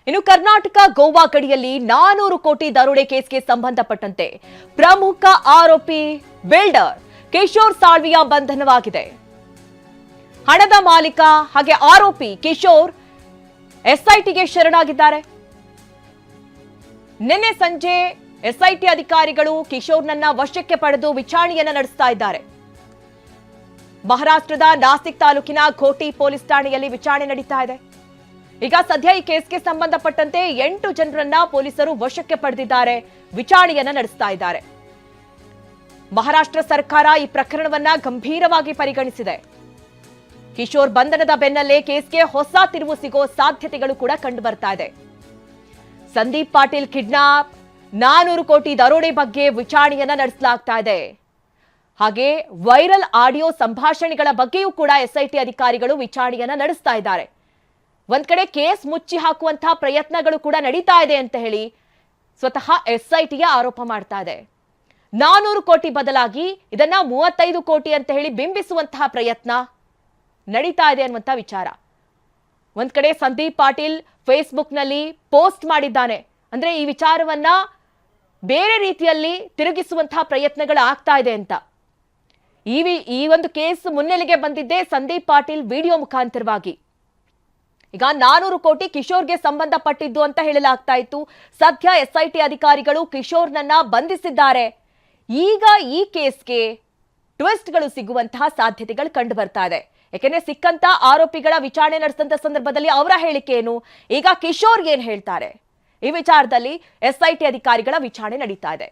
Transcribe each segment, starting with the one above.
ಇನ್ನು ಕರ್ನಾಟಕ ಗೋವಾ ಗಡಿಯಲ್ಲಿ 400 ಕೋಟಿ ದರೋಡೆ ಕೇಸ್ಗೆ ಸಂಬಂಧಪಟ್ಟಂತೆ ಪ್ರಮುಖ ಆರೋಪಿ ಬಿಲ್ಡರ್ ಕಿಶೋರ್ ಸಾಳ್ವಿಯ ಬಂಧನವಾಗಿದೆ. ಹಣದ ಮಾಲೀಕ ಹಾಗೆ ಆರೋಪಿ ಕಿಶೋರ್ ಎಸ್ಐಟಿಗೆ ಶರಣಾಗಿದ್ದಾರೆ. ನಿನ್ನೆ ಸಂಜೆ ಎಸ್ಐಟಿ ಅಧಿಕಾರಿಗಳು ಕಿಶೋರ್ನನ್ನ ವಶಕ್ಕೆ ಪಡೆದು ವಿಚಾರಣೆಯನ್ನ ನಡೆಸ್ತಾ ಇದ್ದಾರೆ. ಮಹಾರಾಷ್ಟ್ರದ ನಾಸಿಕ್ ತಾಲೂಕಿನ ಘೋಟಿ ಪೊಲೀಸ್ ಠಾಣೆಯಲ್ಲಿ ವಿಚಾರಣೆ ನಡೀತಾ ಇದೆ. ಈಗ ಸದ್ಯ ಈ ಕೇಸ್ಗೆ ಸಂಬಂಧಪಟ್ಟಂತೆ 8 ಜನರನ್ನ ಪೊಲೀಸರು ವಶಕ್ಕೆ ಪಡೆದಿದ್ದಾರೆ, ವಿಚಾರಣೆಯನ್ನ ನಡೆಸ್ತಾ ಇದ್ದಾರೆ. ಮಹಾರಾಷ್ಟ್ರ ಸರ್ಕಾರ ಈ ಪ್ರಕರಣವನ್ನ ಗಂಭೀರವಾಗಿ ಪರಿಗಣಿಸಿದೆ. ಕಿಶೋರ್ ಬಂಧನದ ಬೆನ್ನಲ್ಲೇ ಕೇಸ್ಗೆ ಹೊಸ ತಿರುವು ಸಿಗೋ ಸಾಧ್ಯತೆಗಳು ಕೂಡ ಕಂಡು ಬರ್ತಾ ಇದೆ. ಸಂದೀಪ್ ಪಾಟೀಲ್ ಕಿಡ್ನಾಪ್, 400 ಕೋಟಿ ದರೋಡೆ ಬಗ್ಗೆ ವಿಚಾರಣೆಯನ್ನ ನಡೆಸಲಾಗ್ತಾ ಇದೆ. ಹಾಗೆ ವೈರಲ್ ಆಡಿಯೋ ಸಂಭಾಷಣೆಗಳ ಬಗ್ಗೆಯೂ ಕೂಡ ಎಸ್ಐಟಿ ಅಧಿಕಾರಿಗಳು ವಿಚಾರಣೆಯನ್ನ ನಡೆಸ್ತಾ ಇದ್ದಾರೆ. ಒಂದ್ ಕಡೆ ಕೇಸ್ ಮುಚ್ಚಿ ಹಾಕುವಂತಹ ಪ್ರಯತ್ನಗಳು ಕೂಡ ನಡೀತಾ ಇದೆ ಅಂತ ಹೇಳಿ ಸ್ವತಃ ಎಸ್ಐಟಿಯ ಆರೋಪ ಮಾಡ್ತಾ ಇದೆ. 400 ಕೋಟಿ ಬದಲಾಗಿ ಇದನ್ನ 35 ಕೋಟಿ ಅಂತ ಹೇಳಿ ಬಿಂಬಿಸುವಂತಹ ಪ್ರಯತ್ನ ನಡೀತಾ ಇದೆ ಅನ್ನುವಂತ ವಿಚಾರ. ಒಂದ್ ಕಡೆ ಸಂದೀಪ್ ಪಾಟೀಲ್ ಫೇಸ್ಬುಕ್ ನಲ್ಲಿ ಪೋಸ್ಟ್ ಮಾಡಿದ್ದಾನೆ, ಅಂದ್ರೆ ಈ ವಿಚಾರವನ್ನ ಬೇರೆ ರೀತಿಯಲ್ಲಿ ತಿರುಗಿಸುವಂತಹ ಪ್ರಯತ್ನಗಳು ಆಗ್ತಾ ಇದೆ ಅಂತ. ಈ ಒಂದು ಕೇಸ್ ಮುನ್ನೆಲೆಗೆ ಬಂದಿದ್ದೆ ಸಂದೀಪ್ ಪಾಟೀಲ್ ವಿಡಿಯೋ ಮುಖಾಂತರವಾಗಿ. ಈಗ 400 ಕೋಟಿ ಕಿಶೋರ್ಗೆ ಸಂಬಂಧಪಟ್ಟಿದ್ದು ಅಂತ ಹೇಳಲಾಗ್ತಾ ಇತ್ತು. ಸದ್ಯ ಎಸ್ಐಟಿ ಅಧಿಕಾರಿಗಳು ಕಿಶೋರ್ನನ್ನ ಬಂಧಿಸಿದ್ದಾರೆ. ಈಗ ಈ ಕೇಸ್ಗೆ ಟ್ವಿಸ್ಟ್ಗಳು ಸಿಗುವಂತಹ ಸಾಧ್ಯತೆಗಳು ಕಂಡು ಬರ್ತಾ ಇದೆ. ಯಾಕೆಂದ್ರೆ ಸಿಕ್ಕಂತ ಆರೋಪಿಗಳ ವಿಚಾರಣೆ ನಡೆಸಿದಂತ ಸಂದರ್ಭದಲ್ಲಿ ಅವರ ಹೇಳಿಕೆ ಏನು, ಈಗ ಕಿಶೋರ್ ಏನ್ ಹೇಳ್ತಾರೆ, ಈ ವಿಚಾರದಲ್ಲಿ ಎಸ್ಐಟಿ ಅಧಿಕಾರಿಗಳ ವಿಚಾರಣೆ ನಡೀತಾ ಇದೆ.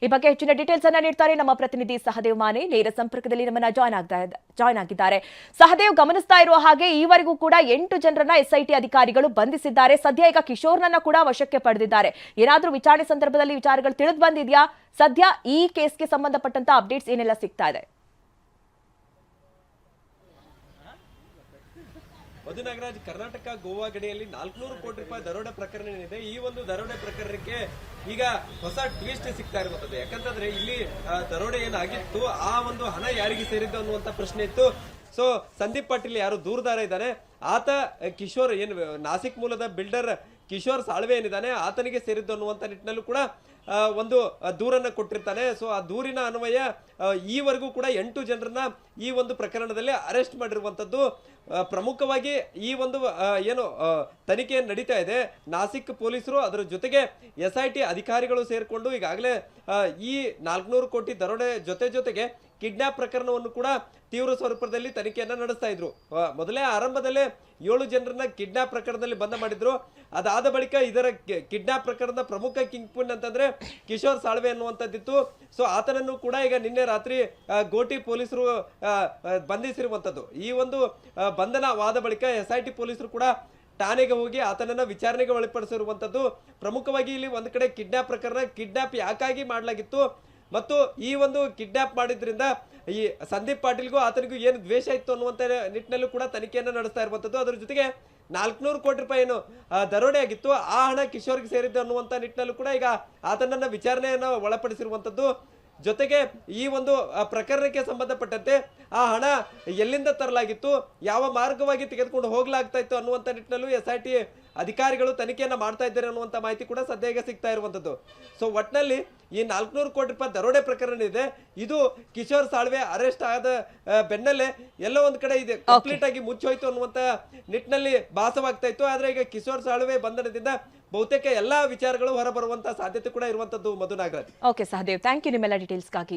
ಈ ಬಗ್ಗೆ ಹೆಚ್ಚಿನ ಡೀಟೇಲ್ಸ್ ಅನ್ನ ನೀಡ್ತಾರೆ ನಮ್ಮ ಪ್ರತಿನಿಧಿ ಸಹದೇವ್ ಮಾನೆ. ನೇರ ಸಂಪರ್ಕದಲ್ಲಿ ನಮ್ಮನ್ನ ಜಾಯ್ನ್ ಆಗಿದ್ದಾರೆ. ಸಹದೇವ್, ಗಮನಿಸ್ತಾ ಇರುವ ಹಾಗೆ ಈವರೆಗೂ ಕೂಡ 8 ಜನರನ್ನ ಎಸ್ಐಟಿ ಅಧಿಕಾರಿಗಳು ಬಂಧಿಸಿದ್ದಾರೆ. ಸದ್ಯ ಈಗ ಕಿಶೋರ್ನನ್ನ ಕೂಡ ವಶಕ್ಕೆ ಪಡೆದಿದ್ದಾರೆ. ಏನಾದ್ರೂ ವಿಚಾರಣೆ ಸಂದರ್ಭದಲ್ಲಿ ವಿಚಾರಗಳು ತಿಳಿದು ಬಂದಿದ್ಯಾ? ಸದ್ಯ ಈ ಕೇಸ್ಗೆ ಸಂಬಂಧಪಟ್ಟಂತ ಅಪ್ಡೇಟ್ಸ್ ಏನೆಲ್ಲ ಸಿಗ್ತಾ ಇದೆ? ಮಧು ನಾಗರಾಜ್, ಕರ್ನಾಟಕ ಗೋವಾ ಗಡಿಯಲ್ಲಿ 400 ಕೋಟಿ ರೂಪಾಯಿ ದರೋಡೆ ಪ್ರಕರಣ ಏನಿದೆ, ಈ ಒಂದು ದರೋಡೆ ಪ್ರಕರಣಕ್ಕೆ ಈಗ ಹೊಸ ಟ್ವಿಸ್ಟ್ ಸಿಗ್ತಾ ಇರುವಂತದ್ದು. ಯಾಕಂತಂದ್ರೆ ಇಲ್ಲಿ ದರೋಡೆ ಏನಾಗಿತ್ತು, ಆ ಒಂದು ಹಣ ಯಾರಿಗೆ ಸೇರಿದ್ದು ಅನ್ನುವಂತ ಪ್ರಶ್ನೆ ಇತ್ತು. ಸೊ ಸಂದೀಪ್ ಪಾಟೀಲ್ ಯಾರು ದೂರದಾರ ಇದ್ದಾನೆ, ಆತ ಕಿಶೋರ್ ಏನು ನಾಸಿಕ್ ಮೂಲದ ಬಿಲ್ಡರ್ ಕಿಶೋರ್ ಸಾಳ್ವೆ ಏನಿದ್ದಾನೆ ಆತನಿಗೆ ಸೇರಿದ್ದು ಅನ್ನುವಂತ ನಿಟ್ಟಿನಲ್ಲೂ ಕೂಡ ಒಂದು ದೂರನ್ನ ಕೊಟ್ಟಿರ್ತಾನೆ. ಸೊ ಆ ದೂರಿನ ಅನ್ವಯ ಈವರೆಗೂ ಕೂಡ 8 ಜನರನ್ನ ಈ ಒಂದು ಪ್ರಕರಣದಲ್ಲಿ ಅರೆಸ್ಟ್ ಮಾಡಿರುವಂತದ್ದು. ಪ್ರಮುಖವಾಗಿ ಈ ಒಂದು ಏನು ತನಿಖೆ ನಡೀತಾ ಇದೆ, ನಾಸಿಕ್ ಪೊಲೀಸರು ಅದರ ಜೊತೆಗೆ ಎಸ್ಐಟಿ ಅಧಿಕಾರಿಗಳು ಸೇರ್ಕೊಂಡು ಈಗಾಗಲೇ ಈ 400 ಕೋಟಿ ದರೋಡೆ ಜೊತೆಗೆ ಕಿಡ್ನಾಪ್ ಪ್ರಕರಣವನ್ನು ಕೂಡ ತೀವ್ರ ಸ್ವರೂಪದಲ್ಲಿ ತನಿಖೆಯನ್ನ ನಡೆಸ್ತಾ ಇದ್ರು. ಮೊದಲೇ ಆರಂಭದಲ್ಲೇ 7 ಜನರನ್ನ ಕಿಡ್ನಾಪ್ ಪ್ರಕರಣದಲ್ಲಿ ಬಂಧ ಮಾಡಿದ್ರು. ಅದಾದ ಬಳಿಕ ಇದರ ಕಿಡ್ನಾಪ್ ಪ್ರಕರಣದ ಪ್ರಮುಖ ಕಿಂಗ್ ಪಿನ್ ಅಂತಂದ್ರೆ ಕಿಶೋರ್ ಸಾಳ್ವೆ ಅನ್ನುವಂಥದ್ದಿತ್ತು. ಸೊ ಆತನನ್ನು ಕೂಡ ಈಗ ನಿನ್ನೆ ರಾತ್ರಿ ಘೋಟಿ ಪೊಲೀಸರು ಬಂಧಿಸಿರುವಂತದ್ದು. ಈ ಒಂದು ಬಂಧನವಾದ ಬಳಿಕ ಎಸ್ಐಟಿ ಪೊಲೀಸರು ಕೂಡ ಠಾಣೆಗೆ ಹೋಗಿ ಆತನನ್ನ ವಿಚಾರಣೆಗೆ ಒಳಪಡಿಸಿರುವಂತದ್ದು. ಪ್ರಮುಖವಾಗಿ ಇಲ್ಲಿ ಒಂದು ಕಡೆ ಕಿಡ್ನಾಪ್ ಪ್ರಕರಣ, ಕಿಡ್ನಾಪ್ ಯಾಕಾಗಿ ಮಾಡಲಾಗಿತ್ತು ಮತ್ತು ಈ ಒಂದು ಕಿಡ್ನಾಪ್ ಮಾಡಿದ್ರಿಂದ ಈ ಸಂದೀಪ್ ಪಾಟೀಲ್ಗೂ ಆತನಿಗೂ ಏನು ದ್ವೇಷ ಇತ್ತು ಅನ್ನುವಂತ ನಿಟ್ಟಿನಲ್ಲೂ ಕೂಡ ತನಿಖೆಯನ್ನು ನಡೆಸ್ತಾ ಇರುವಂತದ್ದು. ಅದರ ಜೊತೆಗೆ 400 ಕೋಟಿ ರೂಪಾಯಿ ಏನು ದರೋಡೆ ಆಗಿತ್ತು, ಆ ಹಣ ಕಿಶೋರ್ಗೆ ಸೇರಿದ್ದು ಅನ್ನುವಂತ ನಿಟ್ಟಿನಲ್ಲೂ ಕೂಡ ಈಗ ಆತನನ್ನ ವಿಚಾರಣೆಯನ್ನು ಒಳಪಡಿಸಿರುವಂತದ್ದು. ಜೊತೆಗೆ ಈ ಒಂದು ಪ್ರಕರಣಕ್ಕೆ ಸಂಬಂಧಪಟ್ಟಂತೆ ಆ ಹಣ ಎಲ್ಲಿಂದ ತರಲಾಗಿತ್ತು, ಯಾವ ಮಾರ್ಗವಾಗಿ ತೆಗೆದುಕೊಂಡು ಹೋಗ್ಲಾಗ್ತಾ ಇತ್ತು ಅನ್ನುವಂತ ನಿಟ್ಟಿನಲ್ಲೂ ಎಸ್ಐಟಿ ಅಧಿಕಾರಿಗಳು ತನಿಖೆಯನ್ನ ಮಾಡ್ತಾ ಇದ್ದಾರೆ ಅನ್ನುವಂತ ಮಾಹಿತಿ ಕೂಡ ಸದ್ಯ ಈಗ ಸಿಗ್ತಾ ಇರುವಂತದ್ದು. ಸೊ ಒಟ್ನಲ್ಲಿ ಈ 400 ಕೋಟಿ ರೂಪಾಯಿ ದರೋಡೆ ಪ್ರಕರಣ ಇದೆ, ಇದು ಕಿಶೋರ್ ಸಾಳ್ವೆ ಅರೆಸ್ಟ್ ಆದ ಬೆನ್ನಲ್ಲೇ ಎಲ್ಲೋ ಒಂದ್ ಕಡೆ ಇದೆ ಕಂಪ್ಲೀಟ್ ಆಗಿ ಮುಚ್ಚೋಯ್ತು ಅನ್ನುವಂತ ನಿಟ್ಟಿನಲ್ಲಿ ಭಾಸವಾಗ್ತಾ ಇತ್ತು. ಆದ್ರೆ ಈಗ ಕಿಶೋರ್ ಸಾಳ್ವೆ ಬಂಧನದಿಂದ ಬಹುತೇಕ ಎಲ್ಲಾ ವಿಚಾರಗಳು ಹೊರಬರುವಂತಹ ಸಾಧ್ಯತೆ ಕೂಡ ಇರುವಂತದ್ದು. Madhu Nagaraj. Okay Sahadev, thank you ನಿಮ್ಮೆಲ್ಲ ಡೀಟೇಲ್ಸ್ಗಾಗಿ.